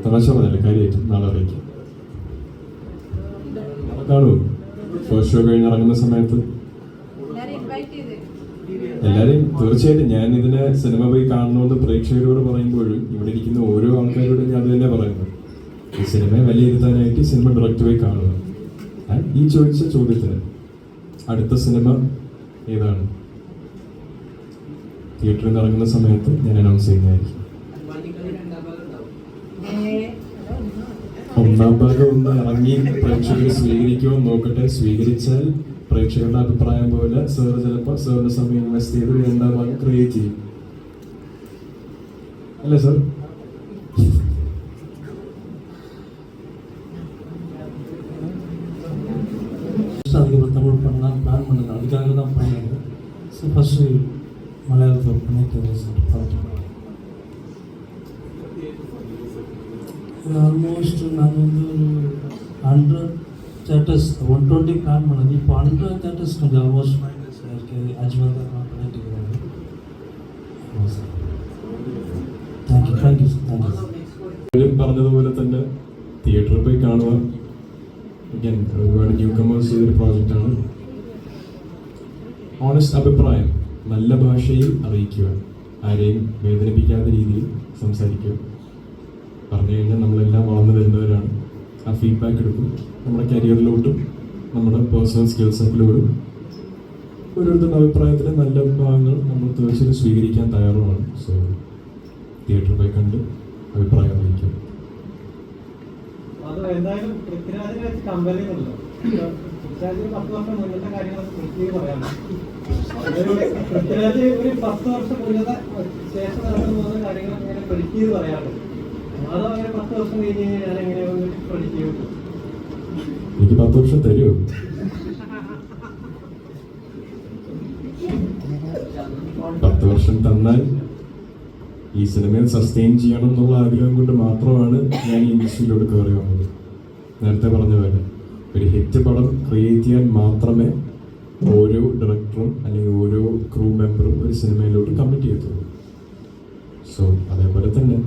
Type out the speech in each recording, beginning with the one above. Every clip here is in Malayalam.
തമാശ പറഞ്ഞല്ലേ, കാര്യമായിട്ട് നാളെ അറിയിക്കാം. കാണൂ, ഫസ്റ്റ് ഷോ കഴിഞ്ഞ് ഇറങ്ങുന്ന സമയത്ത് എല്ലാവരെയും തീർച്ചയായിട്ടും ഞാൻ ഇതിനെ സിനിമ പോയി കാണണമെന്ന് പ്രേക്ഷകരോട് പറയുമ്പോഴും ഇവിടെ ഇരിക്കുന്ന ഓരോ ആൾക്കാരോടും ഞാൻ അത് തന്നെ പറയുന്നത്. ഈ സിനിമയെ വിലയിരുത്താനായിട്ട് സിനിമ ഡയറക്റ്റ് പോയി കാണുക. ഈ ചോദിച്ച ചോദ്യത്തിന് അടുത്ത സിനിമ ഏതാണ് തിയേറ്ററിൽ നിന്ന് ഇറങ്ങുന്ന സമയത്ത് ഞാൻ അനൗൺസ് ചെയ്യുന്നതായിരിക്കും. ഒന്നാം ഭാഗം ഒന്ന് ഇറങ്ങി പ്രേക്ഷകർ സ്വീകരിക്കുമോ നോക്കട്ടെ. സ്വീകരിച്ചാൽ പ്രേക്ഷകരുടെ അഭിപ്രായം പോലെ സാർ ചിലപ്പോൾ സാറിന്റെ സമയം ഇൻവെസ്റ്റ് ചെയ്ത് രണ്ടാം ഭാഗം ക്രിയേറ്റ് ചെയ്യും. അല്ലേ സാർ? அதுக்கப்புறம் தமிழ் பண்ணலாம் பிளான் பண்ணுறது, அதுக்காக தான் பண்ணது. ஸோ ஃபஸ்ட்டு மலையாளத்தில் பண்ணிட்டு சார் பார்த்துட்டு ஆல்மோஸ்ட் நாங்கள் வந்து 100 தேட்டர்ஸ் 120 பிளான் பண்ணது. இப்போ 100 தேட்டர்ஸ் கொஞ்சம் ஆல்மோஸ்ட் மைனஸ் இருக்குது. அஜ்மல் தான் நான் பண்ணிட்டு இருக்கிறேன். ஆமாம் சார். Thank you sir. പറഞ്ഞതുപോലെ തന്നെ തിയേറ്ററിൽ പോയി കാണുക. ഒരുപാട് ന്യൂ കമേഴ്സ് ചെയ്തൊരു പ്രോജക്റ്റാണ്. ഓണസ്റ്റ് അഭിപ്രായം നല്ല ഭാഷയിൽ അറിയിക്കുക, ആരെയും വേദനിപ്പിക്കാത്ത രീതിയിൽ സംസാരിക്കുക. പറഞ്ഞു കഴിഞ്ഞാൽ നമ്മളെല്ലാം വളർന്നു വരുന്നവരാണ്. ആ ഫീഡ്ബാക്ക് എടുക്കും നമ്മുടെ കരിയറിലോട്ടും നമ്മുടെ പേഴ്സണൽ സ്കിൽ സെറ്റിലോട്ടും. ഓരോരുത്തരുടെ അഭിപ്രായത്തിലെ നല്ല ഭാഗങ്ങൾ നമ്മൾ തീർച്ചയായും സ്വീകരിക്കാൻ തയ്യാറുമാണ്. സോ തിയേറ്ററിൽ പോയി കണ്ട് അഭിപ്രായം അറിയിക്കും. എന്തായാലും പൃഥ്വിരാജിനെ വെച്ച് കമ്പയർ ചെയ്യുന്നുണ്ടല്ലോ. പൃഥ്വിരാജ് 10 വർഷം മുന്നത്തെ കാര്യങ്ങളൊക്കെ പൃഥ്വി പറയാനുണ്ട്. പൃഥ്വിരാജ് ഒരു 10 വർഷം മുന്നത്തെ ശേഷം നടന്നു പോകുന്ന കാര്യങ്ങൾ ഇങ്ങനെ പ്രെഡിക്റ്റ് ചെയ്ത് പറയാറുണ്ട്. അതോ അങ്ങനെ 10 വർഷം കഴിഞ്ഞ് കഴിഞ്ഞാൽ ഞാൻ എങ്ങനെ പ്രെഡിക്റ്റ് ചെയ്യും? എനിക്ക് 10 വർഷം തരുമോ? പത്ത് വർഷം തന്നാൽ ഈ സിനിമയിൽ സസ്റ്റെയിൻ ചെയ്യണം എന്നുള്ള ആഗ്രഹം കൊണ്ട് മാത്രമാണ് ഞാൻ ഈ ഇൻഡസ്ട്രിയിലോട്ട് കയറി വന്നത്. നേരത്തെ പറഞ്ഞ പോലെ ഒരു ഹിറ്റ് പടം ക്രിയേറ്റ് ചെയ്യാൻ മാത്രമേ ഓരോ ഡയറക്ടറും അല്ലെങ്കിൽ ഓരോ ക്രൂ മെമ്പറും ഒരു സിനിമയിലോട്ട് കമ്മിറ്റ് ചെയ്യത്തുള്ളൂ. സോ അതേപോലെ തന്നെ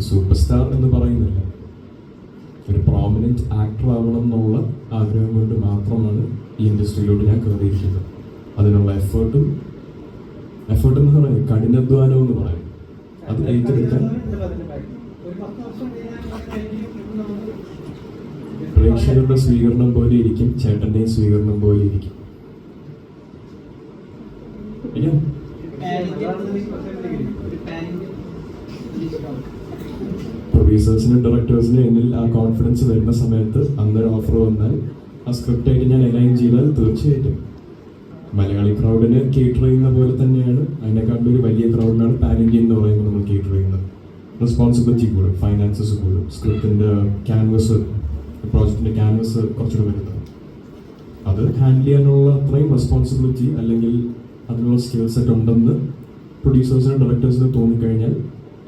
സൂപ്പർ സ്റ്റാർ എന്ന് പറയുന്നില്ല, ഒരു പ്രോമിനൻറ്റ് ആക്ടർ ആവണം എന്നുള്ള ആഗ്രഹം കൊണ്ട് മാത്രമാണ് ഈ ഇൻഡസ്ട്രിയിലോട്ട് ഞാൻ കയറിയിരിക്കുന്നത്. അതിനുള്ള എഫേർട്ട് എന്ന് പറയുന്നത് കഠിനാധ്വാനം എന്ന് പറയും. അത് ഏറ്റെടുക്കാൻ പ്രേക്ഷകരുടെ സ്വീകരണം പോലെ ഇരിക്കും, ചേട്ടൻ്റെയും സ്വീകരണം പോലെ ഇരിക്കും. പ്രൊഡ്യൂസേഴ്സിനും ഡയറക്ടേഴ്സിനും എന്നിൽ ആ കോൺഫിഡൻസ് വരുന്ന സമയത്ത് അന്നൊരു ഓഫർ വന്നാൽ ആ സ്ക്രിപ്റ്റായിട്ട് ഞാൻ അലൈൻ ചെയ്താൽ തീർച്ചയായിട്ടും മലയാളി ക്രൗഡിന് കേറ്റർ ചെയ്യുന്ന പോലെ തന്നെയാണ്, അതിനെക്കാട്ടിലും ഒരു വലിയ ക്രൗഡിനാണ് പാൻ ഇന്ത്യ എന്ന് പറയുമ്പോൾ നമ്മൾ കേറ്റർ ചെയ്യുന്നത്. റെസ്പോൺസിബിലിറ്റി കൂടും, ഫൈനാൻസസ് കൂടും, സ്ക്രിപ്റ്റിൻ്റെ ക്യാൻവസ്, പ്രോജക്റ്റിൻ്റെ ക്യാൻവസ് കുറച്ചുകൂടെ വരുന്നത്. അത് ഹാൻഡിൽ ചെയ്യാനുള്ള അത്രയും റെസ്പോൺസിബിലിറ്റി അല്ലെങ്കിൽ അതിനുള്ള സ്കിൽ സെറ്റ് ഉണ്ടെന്ന് പ്രൊഡ്യൂസേഴ്സിനും ഡയറക്ടേഴ്സിനും തോന്നിക്കഴിഞ്ഞാൽ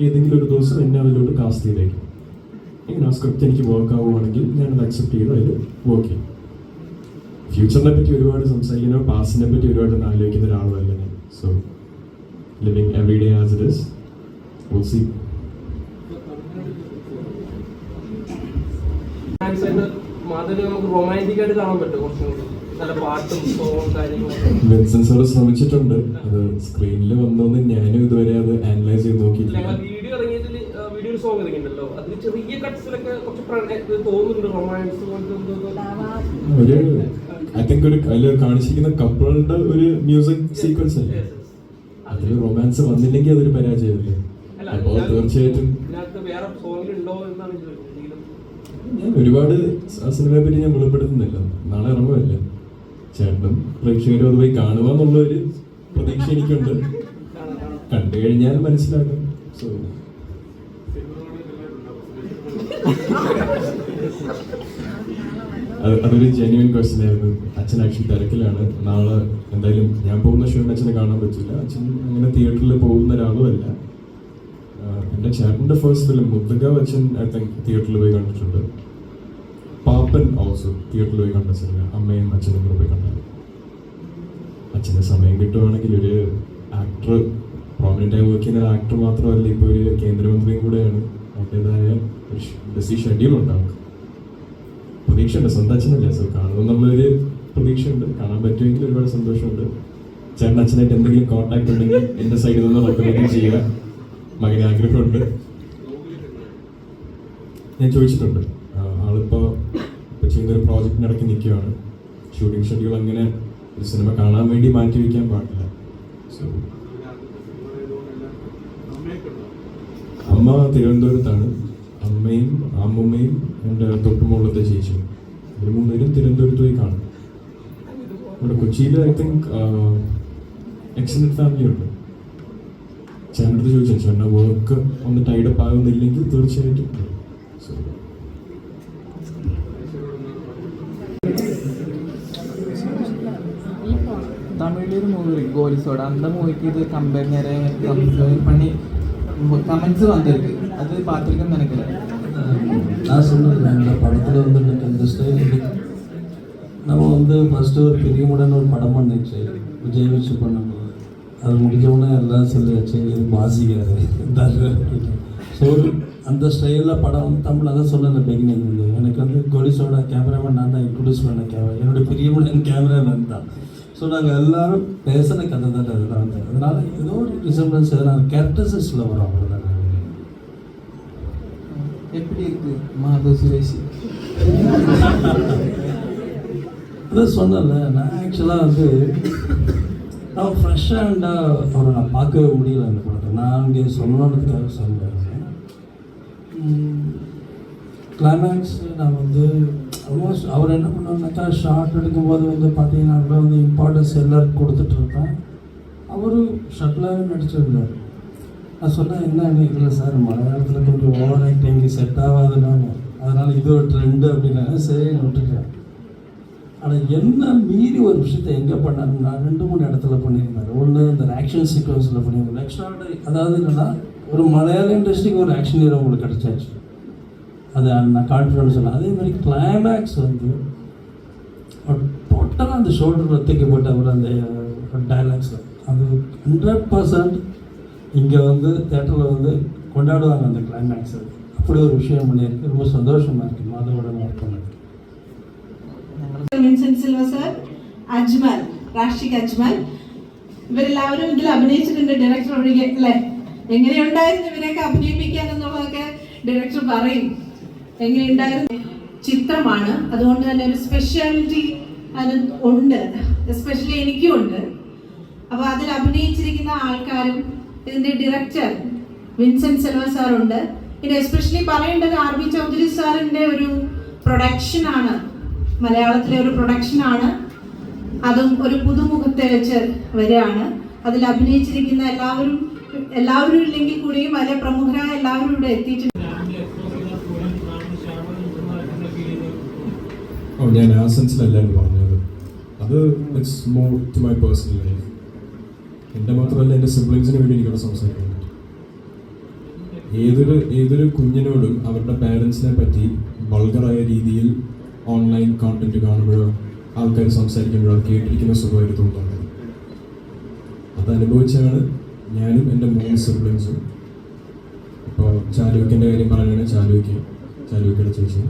ഏതെങ്കിലും ഒരു ദിവസം എന്നെ അതിലോട്ട് കാസ്റ്റ് ചെയ്തേക്കും. ഇങ്ങനെ ആ സ്ക്രിപ്റ്റ് എനിക്ക് വർക്ക് ആവുകയാണെങ്കിൽ ഞാനത് അക്സെപ്റ്റ് ചെയ്ത് അതിൽ വർക്ക് ചെയ്യും. ഫ്യൂച്ചറിനെ പറ്റി ഒരുപാട് സംസാരിക്കുന്ന, പാസ്റ്റിനെ പറ്റി ഒരുപാട് ആലോചിക്കുന്ന ഒരാളല്ല ഞാൻ. So living every day as it is. Will see. നമുക്ക് റൊമാൻറ്റിക് ആയിട്ട് കാണാൻ പറ്റും, കുറച്ചുകൂടി നല്ല പാട്ടും സോങ്ങും കാര്യങ്ങളും. വിൻസെന്റ് സാർ ശ്രമിച്ചിട്ടുണ്ട്. അത് സ്ക്രീനിൽ വന്നോന്ന് ഞാനും ഇതുവരെ അത് അനലൈസ് ചെയ്ത് നോക്കിയിട്ടില്ല. വീഡിയോ ഇറങ്ങിയതിൽ വീഡിയോ സോങ് ഇറങ്ങിയിട്ടുണ്ടല്ലോ, അതിൽ ചെറിയ കട്ട്സിലൊക്കെ കുറച്ച് തോന്നുന്നുണ്ട് റൊമാൻസ് ഒരു ഐ തിങ്ക് അതിൽ കാണിച്ചിരിക്കുന്ന കപ്പിളുടെ ഒരു മ്യൂസിക് സീക്വൻസ് അല്ലേ, അതിൽ റൊമാൻസ് വന്നില്ലെങ്കിൽ അതൊരു പരാജയമല്ലേ. അപ്പോൾ തീർച്ചയായിട്ടും വേറെ സോങ്ങിലുണ്ടോ എന്നാണ് ഞാൻ ഒരുപാട് ആ സിനിമയെ പറ്റി ഞാൻ വെളിപ്പെടുത്തുന്നില്ല. നാളെ ഇറങ്ങുമല്ലേ, ചേട്ടനും പ്രേക്ഷകരും അത് പോയി കാണുക എന്നുള്ളൊരു പ്രതീക്ഷ എനിക്കുണ്ട്. കണ്ടു കഴിഞ്ഞാൽ മനസ്സിലാക്കാം. സോ അതൊരു ജെന്യുവൻ ക്വസ്റ്റ്യൻ ആയിരുന്നു. അച്ഛൻ ആക്ച്വലി തിരക്കിലാണ്. നാളെ എന്തായാലും ഞാൻ പോകുന്ന ഷോയിൽ അച്ഛനെ കാണാൻ പറ്റില്ല. അച്ഛൻ അങ്ങനെ തിയേറ്ററിൽ പോകുന്ന ഒരാളും അല്ല. എൻ്റെ ചേട്ടൻ്റെ ഫസ്റ്റ് ഫിലിം മുത്തക അച്ഛൻ ഐ തിങ്ക് തിയേറ്ററിൽ പോയി കണ്ടിട്ടുണ്ട്. പാപ്പൻ ഓൾസോ തിയേറ്ററിൽ പോയി കണ്ട സിനിമ, അമ്മയും അച്ഛനും കൂടെ പോയി കണ്ടത്. അച്ഛന് സമയം കിട്ടുവാണെങ്കിൽ ഒരു ആക്ടർ, പ്രോമിനൻ്റായി വർക്ക് ചെയ്യുന്ന ആക്ടർ മാത്രമല്ല, ഇപ്പോൾ ഒരു കേന്ദ്രമന്ത്രിയും കൂടെയാണ്. അതിൻ്റെതായ ബിസി ഷെഡ്യൂൾ ഉണ്ടാവും. പ്രതീക്ഷയുണ്ട്, സ്വന്തം അച്ഛനല്ലേ, സോ കാണുമെന്നുള്ളൊരു പ്രതീക്ഷയുണ്ട്. കാണാൻ പറ്റുമെങ്കിൽ ഒരുപാട് സന്തോഷമുണ്ട്. ചേട്ടൻ അച്ഛനായിട്ട് എന്തെങ്കിലും കോൺടാക്ട് ഉണ്ടെങ്കിൽ എൻ്റെ സൈഡിൽ നിന്ന് റെക്കമെൻഡ് ചെയ്യുക. മകന് ആഗ്രഹമുണ്ട്, ഞാൻ ചോദിച്ചിട്ടുണ്ട്. ആളിപ്പോൾ ചെയ്യുന്നൊരു പ്രോജക്റ്റിനിടയ്ക്ക് നിൽക്കുകയാണ്. ഷൂട്ടിംഗ് ഷെഡ്യൂൾ അങ്ങനെ ഒരു സിനിമ കാണാൻ വേണ്ടി മാറ്റി വയ്ക്കാൻ പാടില്ല. സോ അമ്മ തിരുവനന്തപുരത്താണ്, അമ്മയും അമ്മുമ്മയും എൻ്റെ തൊട്ടുമുള്ളത്തെ ചേച്ചിയും, ഇവർ മൂന്നുപേരും തിരുവനന്തപുരത്ത് പോയി കാണും. ഇവിടെ കൊച്ചിയിൽ ഐ തിങ്ക് എക്സ്റ്റൻഡ് ഫാമിലി ഉണ്ട്. ചേട്ടനടുത്ത് ചോദിച്ചു, ചേട്ടൻ്റെ വർക്ക് ഒന്ന് ടൈഡപ്പ് ആകുന്നില്ലെങ്കിൽ തീർച്ചയായിട്ടും. സോ തമിഴിലൊരു മൂവി ഗോലിസോட அந்த மூவிக்கு இது கம்பேர் நிறைய கம்பேர் பண்ணி கமெண்ட்ஸ் வந்திருக்கு. அது பார்த்துருக்கேன்னு நினைக்கிறேன். நான் சொன்னது இந்த படத்தில் வந்து எனக்கு இந்த ஸ்டைல் நம்ம வந்து ஃபஸ்ட்டு ஒரு பிரியமுடன் ஒரு படம் பண்ணிச்சு, விஜய் வச்சு பண்ணும்போது அது முடிஞ்சவுடனே எல்லாம் சொல்லியாச்சு இது பாசிக்காரு. ஸோ அந்த ஸ்டைலில் படம் வந்து தமிழ் அதான் சொன்ன பிகினிங் வந்து எனக்கு வந்து கோலிஸோட கேமராமேன் நான் தான் இன்ட்ரடியூஸ் பண்ண என்னுடைய பிரியமுடன் கேமராமேன் தான். ஸோ நாங்கள் எல்லோரும் பேசின கதை தான் அதெல்லாம் வந்து, அதனால் ஏதோ ஒரு ரிசம்பிளன்ஸ் எதனால் கேரக்டர்ஸில் வரும் அவ்வளோதான். எப்படி இருக்கு மாதவ சுரேஷ்? அதான் சொன்னல, நான் ஆக்சுவலாக வந்து நான் ஃப்ரெஷ்ஷாக அவரை நான் பார்க்கவே முடியல அந்த படத்தை. நான் இங்கே சொல்லணுன்றதுக்காக சொன்னேன். கிளைமேக்ஸ் நான் வந்து ஆல்மோஸ்ட் அவர் என்ன பண்ணுவாங்கனாக்கா ஷார்ட் எடுக்கும்போது வந்து பார்த்தீங்கன்னா வந்து இம்பார்ட்டன்ஸ் எல்லாருக்கும் கொடுத்துட்ருப்பேன். அவர் ஷட்டிலாகவே நடிச்சிருந்தார். நான் சொன்னேன் என்ன இல்லை சார் மலையாளத்தில் கொஞ்சம் ஓவர் ஆக்டிங் செட் ஆகாதுனாங்க, அதனால் இது ஒரு ட்ரெண்டு அப்படின்னாங்க. சரி விட்டுட்டேன். ஆனால் என்ன மீறி ஒரு விஷயத்தை எங்கே பண்ணாருன்னா 2-3 இடத்துல பண்ணியிருந்தார். ஒன்று இந்த ஆக்ஷன் சீக்வன்ஸில் பண்ணியிருந்தார் எக்ஸ்ட்ராடரி. அதாவது என்னென்னா ஒரு மலையாள இண்டஸ்ட்ரிக்கு ஒரு ஆக்ஷன் ஹீரோ உங்களுக்கு கிடச்சாச்சு, அது நான் கான்ஃபிடன்ஸ் சொன்னேன். அதே மாதிரி கிளைமேக்ஸ் வந்து டோட்டலாக அந்த ஷோல்டரில் தூக்கப்பட்ட ஒரு அந்த டைலாக்ஸ் அது 100% இங்கே வந்து தேட்டரில் வந்து கொண்டாடுவாங்க அந்த கிளைமேக்ஸ். அப்படி ஒரு விஷயம் பண்ணியிருக்கு. ரொம்ப சந்தோஷமாக இருக்குது மாதவோட ஒர்க் பண்ணது. Vincent Silva sir, Ajmal, Rashik Ajmal, ഇവരെല്ലാവരും ഇതിൽ അഭിനയിച്ചിട്ടുണ്ട്. ഡയറക്ടർ അല്ലേ, എങ്ങനെയുണ്ടായിരുന്നു ഇവരെയൊക്കെ അഭിനയിപ്പിക്കാൻ എന്നുള്ളതൊക്കെ ഡയറക്ടർ പറയും. എങ്ങനെയുണ്ടായിരുന്നു ചിത്രമാണ്, അതുകൊണ്ട് തന്നെ ഒരു സ്പെഷ്യാലിറ്റി അത് ഉണ്ട്, എസ്പെഷ്യലി എനിക്കും ഉണ്ട്. അപ്പോൾ അതിൽ അഭിനയിച്ചിരിക്കുന്ന ആൾക്കാരും ഇതിൻ്റെ ഡയറക്ടർ വിൻസെന്റ് സിൽവ സാറുണ്ട്. പിന്നെ എസ്പെഷ്യലി പറയേണ്ടത് RB ചൗധരി സാറിൻ്റെ ഒരു പ്രൊഡക്ഷനാണ്, മലയാളത്തിലെ ഒരു പ്രൊഡക്ഷനാണ്. അതും ഒരു പുതുമുഖത്തെ വെച്ച് വരികയാണ്. അതിൽ അഭിനയിച്ചിരിക്കുന്ന എല്ലാവരും ഇല്ലെങ്കിൽ കൂടിയും വലിയ പ്രമുഖരായ എല്ലാവരും ഇവിടെ എത്തിയിട്ടുണ്ട്. ഞാൻ ആ സെൻസിലല്ലായിരുന്നു പറഞ്ഞത്. അത് it's more to my personal life. എൻ്റെ മാത്രമല്ല എൻ്റെ സിബ്ലിങ്സിന് വേണ്ടി എനിക്കവിടെ സംസാരിക്കാൻ പറ്റും. ഏതൊരു കുഞ്ഞിനോടും അവരുടെ പാരൻസിനെ പറ്റി വൾഗറായ രീതിയിൽ ഓൺലൈൻ കോണ്ടന്റ് കാണുമ്പോഴോ ആൾക്കാർ സംസാരിക്കുമ്പോഴോ അത് കേട്ടിരിക്കുന്ന സുഖമായിട്ട് തോന്നുന്നുണ്ട്. അതനുഭവിച്ചാണ് ഞാനും എൻ്റെ 3 സിബ്ലിങ്സും. ഇപ്പോൾ ചാലുവിൻ്റെ കാര്യം പറയുകയാണെങ്കിൽ ചാലുവിക്കയുടെ ചേച്ചി,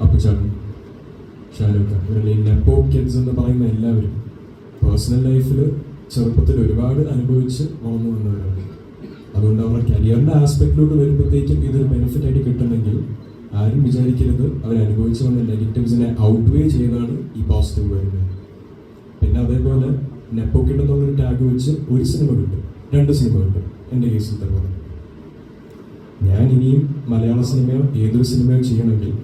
അപ്പുചാട്ടൻ, ഷാലുക്ക, ഇവരുടെ നെപ്പോ കിഡ്സ് എന്ന് പറയുന്ന എല്ലാവരും പേഴ്സണൽ ലൈഫിൽ ചെറുപ്പത്തിൽ ഒരുപാട് അനുഭവിച്ച് വളർന്നു വന്നവരാണ്. അതുകൊണ്ട് അവരുടെ കരിയറിൻ്റെ ആസ്പെക്റ്റിലോട്ട് വരുമ്പോഴത്തേക്കും ഇതൊരു ബെനിഫിറ്റ് ആയിട്ട് കിട്ടുമെങ്കിൽ ആരും വിചാരിക്കരുത് അവരനുഭവിച്ച് വന്ന നെഗറ്റീവ്സിനെ ഔട്ട്വേ ചെയ്താണ് ഈ പോസിറ്റീവ് വരുന്നത്. പിന്നെ അതേപോലെ നെപ്പോ കിഡ് എന്നുള്ളൊരു ടാഗ് വെച്ച് ഒരു സിനിമ കിട്ടും, 2 സിനിമ കിട്ടും. എൻ്റെ കേസിൽ പോലെ ഞാൻ ഇനിയും മലയാള സിനിമയോ ഏതൊരു സിനിമയോ ചെയ്യണമെങ്കിൽ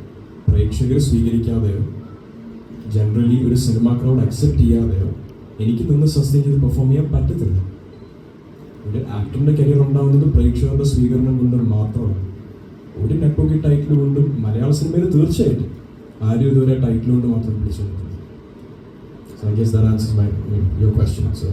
പ്രേക്ഷകർ സ്വീകരിക്കാതെയോ ജനറലി ഒരു സിനിമ ക്രൗഡ് അക്സെപ്റ്റ് ചെയ്യാതെയോ എനിക്ക് നിന്ന് സസ്റ്റെയിൻ ചെയ്ത് പെർഫോം ചെയ്യാൻ പറ്റത്തില്ല. ഒരു ആക്ടറിൻ്റെ കരിയർ ഉണ്ടാകുന്നത് പ്രേക്ഷകരുടെ സ്വീകരണം കൊണ്ട് മാത്രമാണ്. ഒരു നെപ്പോക്കി ടൈറ്റിൽ കൊണ്ടും മലയാള സിനിമയിൽ തീർച്ചയായിട്ടും ആരും ഇതുവരെ ടൈറ്റിൽ കൊണ്ട് മാത്രം പിടിച്ചു നിൽക്കുന്നത്. So I guess that answers your question. So